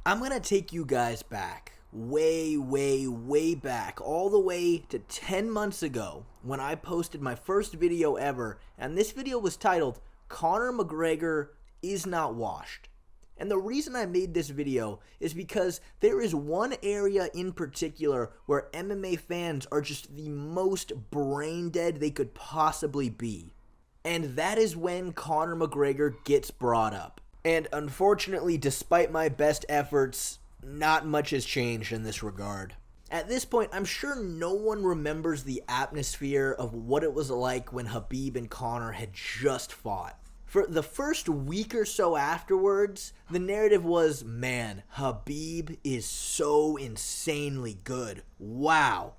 I'm going to take you guys back, way back, all the way to 10 months ago when I posted my first video ever, and this video was titled, Conor McGregor is not washed. And the reason I made this video is because there is one area in particular where MMA fans are just the most brain dead they could possibly be. And that is when Conor McGregor gets brought up. And unfortunately, despite my best efforts, not much has changed in this regard. At this point, I'm sure no one remembers the atmosphere of what it was like when Khabib and Conor had just fought. For the first week or so afterwards, the narrative was, man, Khabib is so insanely good. Wow.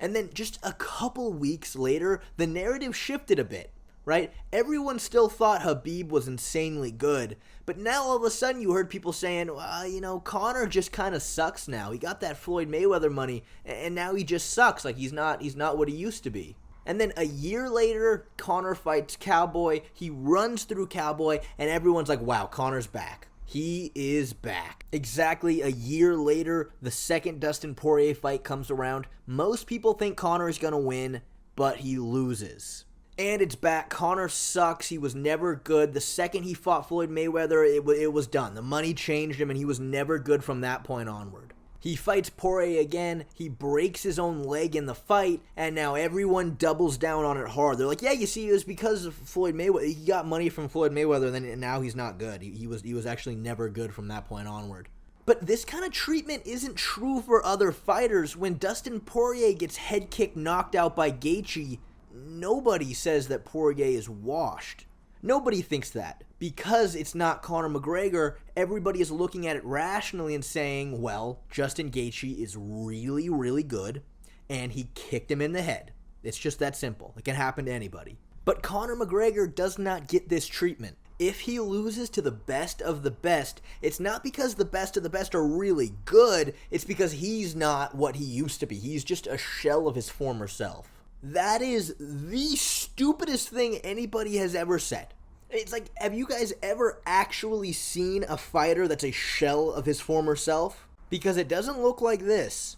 And then just a couple weeks later, the narrative shifted a bit. Right? Everyone still thought Khabib was insanely good, but now all of a sudden you heard people saying, well, Conor just kind of sucks now. He got that Floyd Mayweather money, and now he just sucks. Like, he's not what he used to be. And then a year later, Conor fights Cowboy. He runs through Cowboy, and everyone's like, wow, Conor's back. He is back. Exactly a year later, the second Dustin Poirier fight comes around. Most people think Conor is going to win, but he loses. And it's back. Conor sucks. He was never good. The second he fought Floyd Mayweather, it was done. The money changed him, and he was never good from that point onward. He fights Poirier again. He breaks his own leg in the fight, and now everyone doubles down on it hard. They're like, yeah, you see, it was because of Floyd Mayweather. He got money from Floyd Mayweather, and now he's not good. He was actually never good from that point onward. But this kind of treatment isn't true for other fighters. When Dustin Poirier gets head kicked, knocked out by Gaethje, nobody says that Poirier is washed. Nobody thinks that. Because it's not Conor McGregor, everybody is looking at it rationally and saying, well, Justin Gaethje is really, really good, and he kicked him in the head. It's just that simple. It can happen to anybody. But Conor McGregor does not get this treatment. If he loses to the best of the best, it's not because the best of the best are really good, it's because he's not what he used to be. He's just a shell of his former self. That is the stupidest thing anybody has ever said. It's like, have you guys ever actually seen a fighter that's a shell of his former self? Because it doesn't look like this.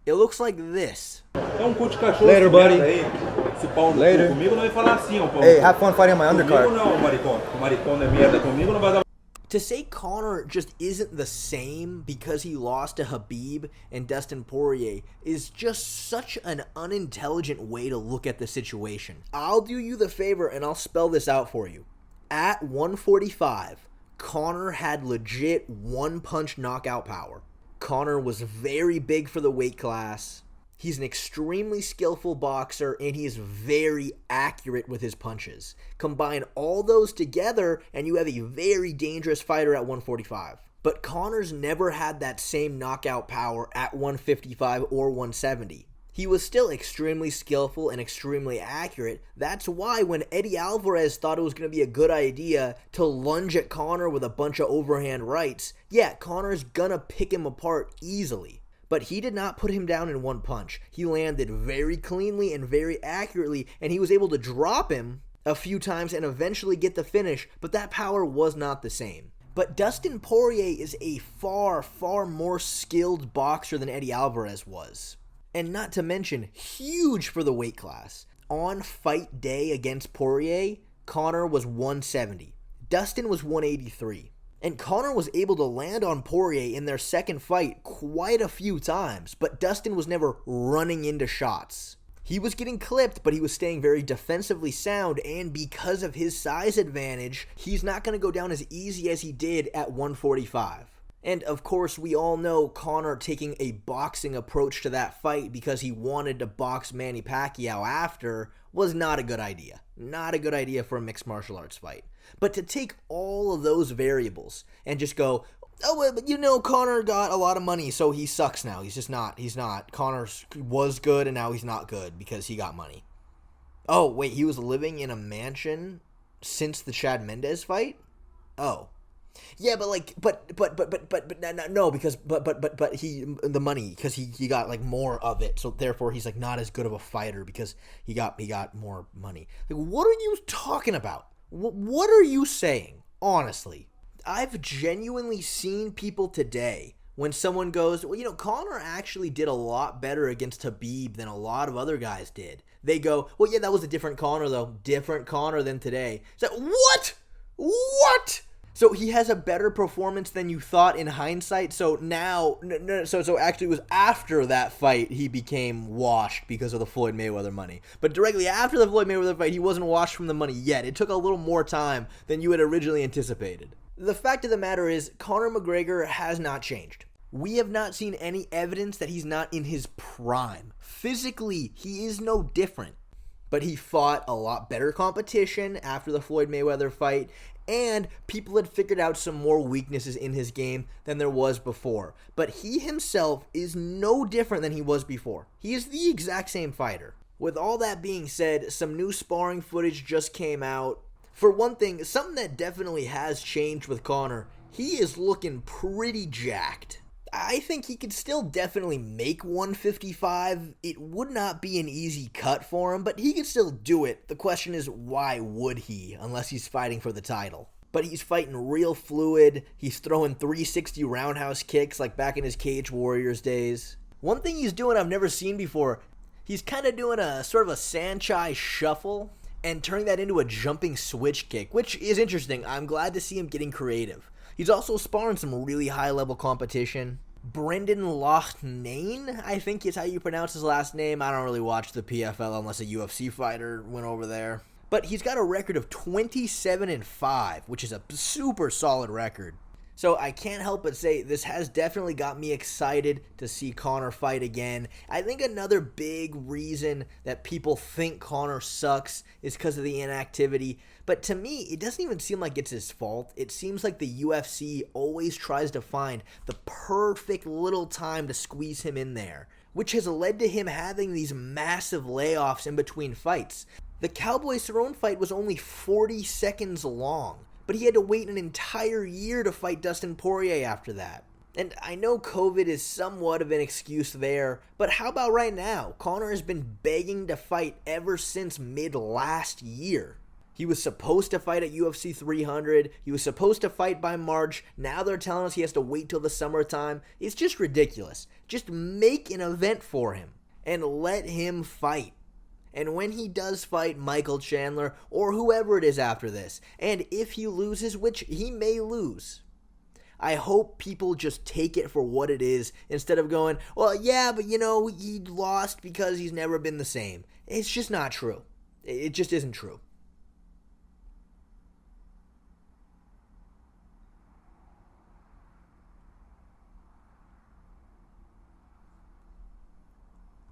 It looks like this. Later, buddy. Later. Hey, have fun fighting on my undercard. To say Conor just isn't the same because he lost to Khabib and Dustin Poirier is just such an unintelligent way to look at the situation. I'll do you the favor and I'll spell this out for you. At 145, Conor had legit one-punch knockout power. Conor was very big for the weight class. He's an extremely skillful boxer, and he is very accurate with his punches. Combine all those together, and you have a very dangerous fighter at 145. But Conor's never had that same knockout power at 155 or 170. He was still extremely skillful and extremely accurate. That's why when Eddie Alvarez thought it was going to be a good idea to lunge at Conor with a bunch of overhand rights, yeah, Conor's gonna pick him apart easily. But he did not put him down in one punch. He landed very cleanly and very accurately, and he was able to drop him a few times and eventually get the finish, but that power was not the same. But Dustin Poirier is a far more skilled boxer than Eddie Alvarez was. And not to mention, huge for the weight class. On fight day against Poirier, Conor was 170. Dustin was 183. And Conor was able to land on Poirier in their second fight quite a few times, but Dustin was never running into shots. He was getting clipped, but he was staying very defensively sound, and because of his size advantage, he's not going to go down as easy as he did at 145. And of course, we all know Conor taking a boxing approach to that fight because he wanted to box Manny Pacquiao after was not a good idea. Not a good idea for a mixed martial arts fight. But to take all of those variables and just go, oh, but Conor got a lot of money, so he sucks now. He's not. Conor was good, and now he's not good because he got money. Oh, wait, he was living in a mansion since the Chad Mendes fight? Oh. Yeah, but he the money, because he got like more of it, so therefore he's like not as good of a fighter because he got more money. Like, what are you talking about? What are you saying? Honestly, I've genuinely seen people today when someone goes, well, Conor actually did a lot better against Khabib than a lot of other guys did. They go, well, yeah, that was a different Conor, though. Different Conor than today. So, what? What? So he has a better performance than you thought in hindsight. So now, so actually it was after that fight he became washed because of the Floyd Mayweather money. But directly after the Floyd Mayweather fight, he wasn't washed from the money yet. It took a little more time than you had originally anticipated. The fact of the matter is, Conor McGregor has not changed. We have not seen any evidence that he's not in his prime. Physically, he is no different. But he fought a lot better competition after the Floyd Mayweather fight, and people had figured out some more weaknesses in his game than there was before. But he himself is no different than he was before. He is the exact same fighter. With all that being said, some new sparring footage just came out. For one thing, something that definitely has changed with Conor, he is looking pretty jacked. I think he could still definitely make 155. It would not be an easy cut for him, but he could still do it. The question is, why would he, unless he's fighting for the title? But he's fighting real fluid. He's throwing 360 roundhouse kicks like back in his Cage Warriors days. One thing he's doing I've never seen before, he's kind of doing a sort of a Sanchez shuffle and turning that into a jumping switch kick, which is interesting. I'm glad to see him getting creative. He's also sparring some really high-level competition. Brendan Loughnane, I think is how you pronounce his last name. I don't really watch the PFL unless a UFC fighter went over there. But he's got a record of 27-5, which is a super solid record. So I can't help but say this has definitely got me excited to see Conor fight again. I think another big reason that people think Conor sucks is because of the inactivity. But to me, it doesn't even seem like it's his fault. It seems like the UFC always tries to find the perfect little time to squeeze him in there, which has led to him having these massive layoffs in between fights. The Cowboy Cerrone fight was only 40 seconds long, but he had to wait an entire year to fight Dustin Poirier after that. And I know COVID is somewhat of an excuse there, but how about right now? Conor has been begging to fight ever since mid-last year. He was supposed to fight at UFC 300. He was supposed to fight by March. Now they're telling us he has to wait till the summertime. It's just ridiculous. Just make an event for him and let him fight. And when he does fight Michael Chandler or whoever it is after this, and if he loses, which he may lose, I hope people just take it for what it is instead of going, well, yeah, but he lost because he's never been the same. It's just not true. It just isn't true.